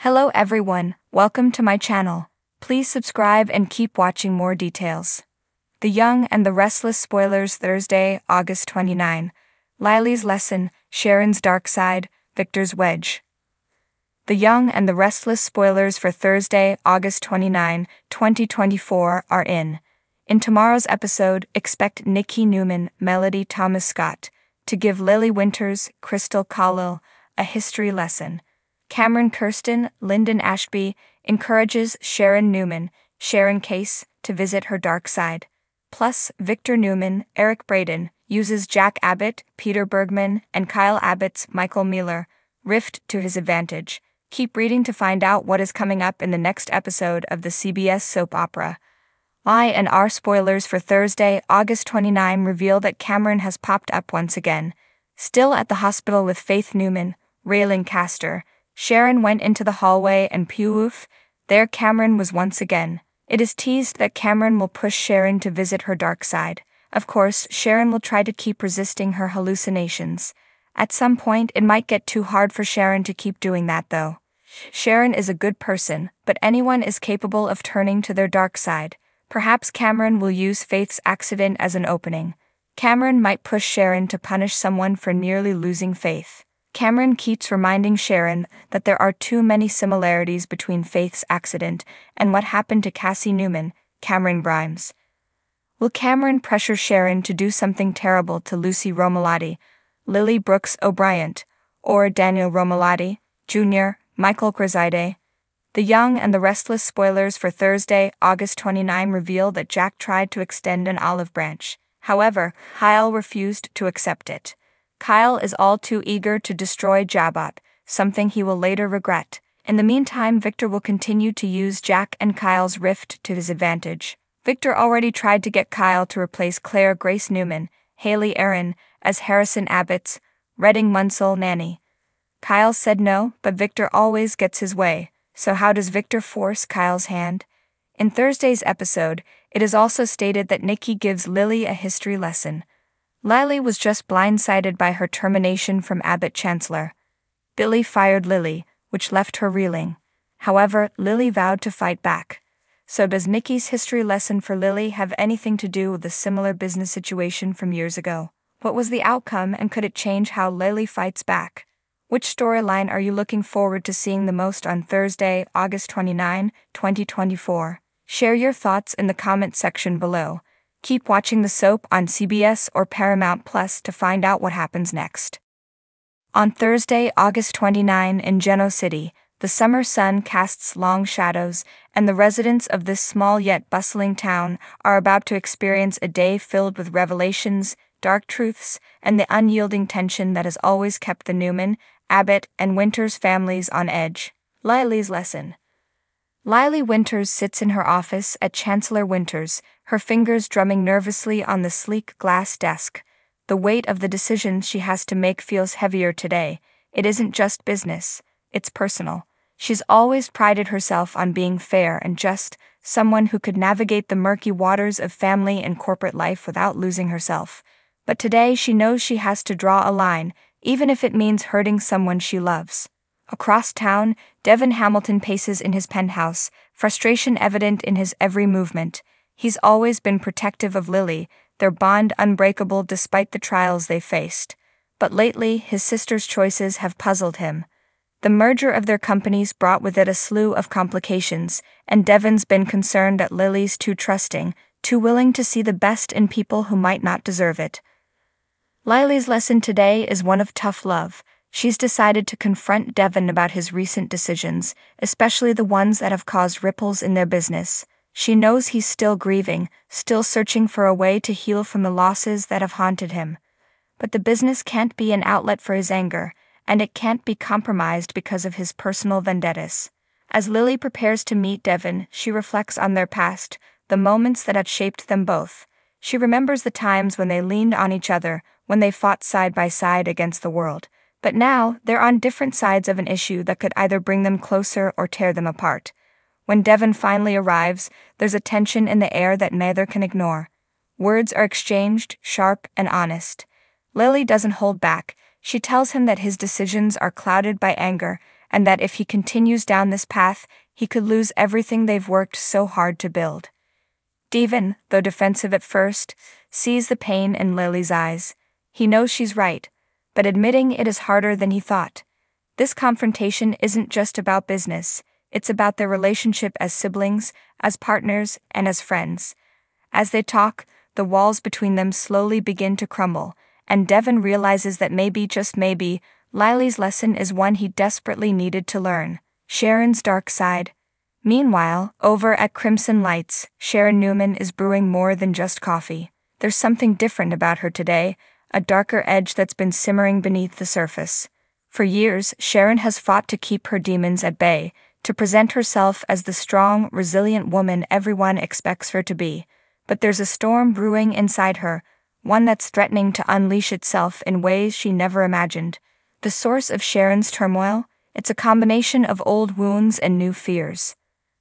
Hello everyone, welcome to my channel. Please subscribe and keep watching more details. The Young and the Restless spoilers Thursday, August 29. Lily's lesson, Sharon's dark side, Victor's wedge. The Young and the Restless spoilers for Thursday, August 29, 2024 are in. In tomorrow's episode, expect Nikki Newman, Melody Thomas Scott, to give Lily Winters, Crystal Khalil, a history lesson. Cameron Kirsten, Lyndon Ashby, encourages Sharon Newman, Sharon Case, to visit her dark side. Plus, Victor Newman, Eric Braden, uses Jack Abbott, Peter Bergman, and Kyle Abbott's Michael Miller rift to his advantage. Keep reading to find out what is coming up in the next episode of the CBS soap opera. I&R spoilers for Thursday, August 29 reveal that Cameron has popped up once again. Still at the hospital with Faith Newman, railing Castor, Sharon went into the hallway and poof, there Cameron was once again. It is teased that Cameron will push Sharon to visit her dark side. Of course, Sharon will try to keep resisting her hallucinations. At some point, it might get too hard for Sharon to keep doing that though. Sharon is a good person, but anyone is capable of turning to their dark side. Perhaps Cameron will use Faith's accident as an opening. Cameron might push Sharon to punish someone for nearly losing Faith. Cameron keeps reminding Sharon that there are too many similarities between Faith's accident and what happened to Cassie Newman, Cameron Grimes. Will Cameron pressure Sharon to do something terrible to Lucy Romalotti, Lily Brooks O'Brien, or Daniel Romalotti, Jr., Michael Griside? The Young and the Restless spoilers for Thursday, August 29 reveal that Jack tried to extend an olive branch. However, Kyle refused to accept it. Kyle is all too eager to destroy Jabot, something he will later regret. In the meantime, Victor will continue to use Jack and Kyle's rift to his advantage. Victor already tried to get Kyle to replace Claire Grace Newman, Haley Aaron, as Harrison Abbott's Reading Munsell nanny. Kyle said no, but Victor always gets his way, so how does Victor force Kyle's hand? In Thursday's episode, it is also stated that Nikki gives Lily a history lesson. Lily was just blindsided by her termination from Abbott Chancellor. Billy fired Lily, which left her reeling. However, Lily vowed to fight back. So does Nikki's history lesson for Lily have anything to do with a similar business situation from years ago? What was the outcome and could it change how Lily fights back? Which storyline are you looking forward to seeing the most on Thursday, August 29, 2024? Share your thoughts in the comment section below. Keep watching the soap on CBS or Paramount Plus to find out what happens next. On Thursday, August 29 in Genoa City, the summer sun casts long shadows, and the residents of this small yet bustling town are about to experience a day filled with revelations, dark truths, and the unyielding tension that has always kept the Newman, Abbott, and Winters families on edge. Lily's lesson. Lily Winters sits in her office at Chancellor Winters, her fingers drumming nervously on the sleek glass desk. The weight of the decisions she has to make feels heavier today. It isn't just business, it's personal. She's always prided herself on being fair and just, someone who could navigate the murky waters of family and corporate life without losing herself. But today she knows she has to draw a line, even if it means hurting someone she loves. Across town, Devin Hamilton paces in his penthouse, frustration evident in his every movement. He's always been protective of Lily, their bond unbreakable despite the trials they faced. But lately, his sister's choices have puzzled him. The merger of their companies brought with it a slew of complications, and Devin's been concerned that Lily's too trusting, too willing to see the best in people who might not deserve it. Lily's lesson today is one of tough love. She's decided to confront Devin about his recent decisions, especially the ones that have caused ripples in their business. She knows he's still grieving, still searching for a way to heal from the losses that have haunted him. But the business can't be an outlet for his anger, and it can't be compromised because of his personal vendettas. As Lily prepares to meet Devin, she reflects on their past, the moments that have shaped them both. She remembers the times when they leaned on each other, when they fought side by side against the world. But now, they're on different sides of an issue that could either bring them closer or tear them apart. When Devin finally arrives, there's a tension in the air that neither can ignore. Words are exchanged, sharp and honest. Lily doesn't hold back. She tells him that his decisions are clouded by anger, and that if he continues down this path, he could lose everything they've worked so hard to build. Devon, though defensive at first, sees the pain in Lily's eyes. He knows she's right, but admitting it is harder than he thought. This confrontation isn't just about business, it's about their relationship as siblings, as partners, and as friends. As they talk, the walls between them slowly begin to crumble, and Devon realizes that maybe, just maybe, Lily's lesson is one he desperately needed to learn: Sharon's dark side. Meanwhile, over at Crimson Lights, Sharon Newman is brewing more than just coffee. There's something different about her today, a darker edge that's been simmering beneath the surface. For years, Sharon has fought to keep her demons at bay, to present herself as the strong, resilient woman everyone expects her to be. But there's a storm brewing inside her, one that's threatening to unleash itself in ways she never imagined. The source of Sharon's turmoil? It's a combination of old wounds and new fears.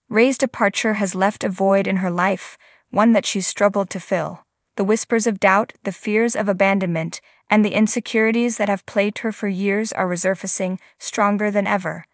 Ray's departure has left a void in her life, one that she's struggled to fill. The whispers of doubt, the fears of abandonment, and the insecurities that have plagued her for years are resurfacing, stronger than ever.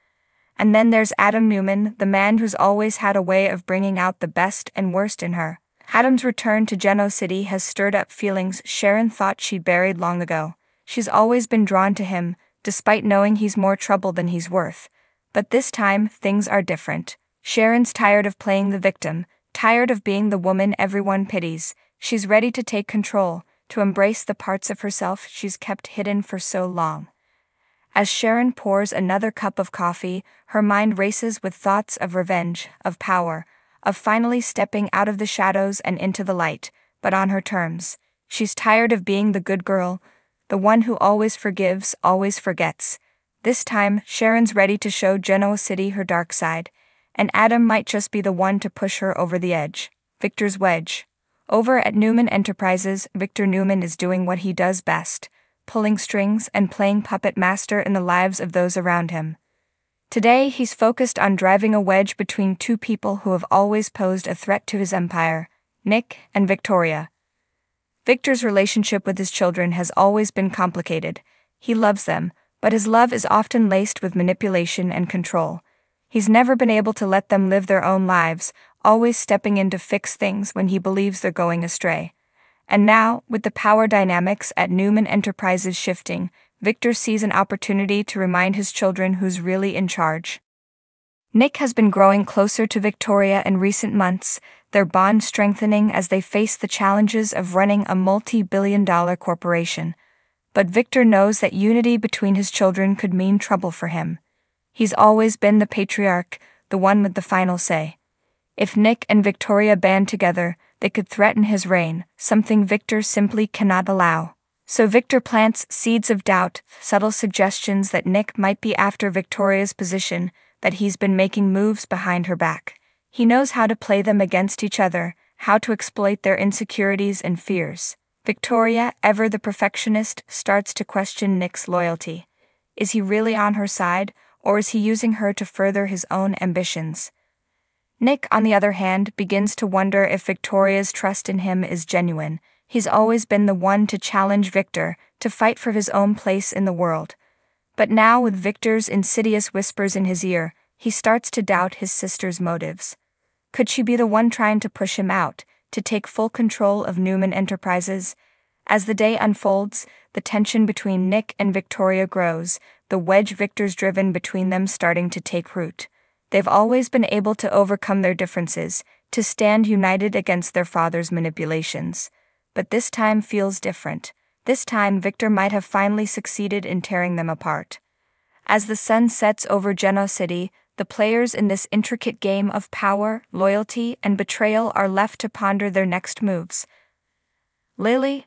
And then there's Adam Newman, the man who's always had a way of bringing out the best and worst in her. Adam's return to Geno City has stirred up feelings Sharon thought she'd buried long ago. She's always been drawn to him, despite knowing he's more trouble than he's worth. But this time, things are different. Sharon's tired of playing the victim, tired of being the woman everyone pities. She's ready to take control, to embrace the parts of herself she's kept hidden for so long. As Sharon pours another cup of coffee, her mind races with thoughts of revenge, of power, of finally stepping out of the shadows and into the light, but on her terms. She's tired of being the good girl, the one who always forgives, always forgets. This time, Sharon's ready to show Geno City her dark side, and Adam might just be the one to push her over the edge. Victor's wedge. Over at Newman Enterprises, Victor Newman is doing what he does best: pulling strings and playing puppet master in the lives of those around him. Today, he's focused on driving a wedge between two people who have always posed a threat to his empire: Nick and Victoria. Victor's relationship with his children has always been complicated. He loves them, but his love is often laced with manipulation and control. He's never been able to let them live their own lives, always stepping in to fix things when he believes they're going astray. And now, with the power dynamics at Newman Enterprises shifting, Victor sees an opportunity to remind his children who's really in charge. Nick has been growing closer to Victoria in recent months, their bond strengthening as they face the challenges of running a multi-billion-dollar corporation. But Victor knows that unity between his children could mean trouble for him. He's always been the patriarch, the one with the final say. If Nick and Victoria band together, they could threaten his reign, something Victor simply cannot allow. So Victor plants seeds of doubt, subtle suggestions that Nick might be after Victoria's position, that he's been making moves behind her back. He knows how to play them against each other, how to exploit their insecurities and fears. Victoria, ever the perfectionist, starts to question Nick's loyalty. Is he really on her side, or is he using her to further his own ambitions? Nick, on the other hand, begins to wonder if Victoria's trust in him is genuine. He's always been the one to challenge Victor, to fight for his own place in the world. But now, with Victor's insidious whispers in his ear, he starts to doubt his sister's motives. Could she be the one trying to push him out, to take full control of Newman Enterprises? As the day unfolds, the tension between Nick and Victoria grows, the wedge Victor's driven between them starting to take root. They've always been able to overcome their differences, to stand united against their father's manipulations. But this time feels different. This time Victor might have finally succeeded in tearing them apart. As the sun sets over Geno City, the players in this intricate game of power, loyalty, and betrayal are left to ponder their next moves. Lily,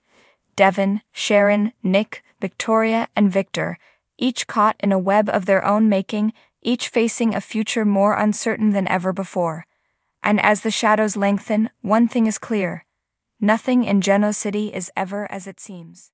Devon, Sharon, Nick, Victoria, and Victor, each caught in a web of their own making, each facing a future more uncertain than ever before. And as the shadows lengthen, one thing is clear: nothing in Geno City is ever as it seems.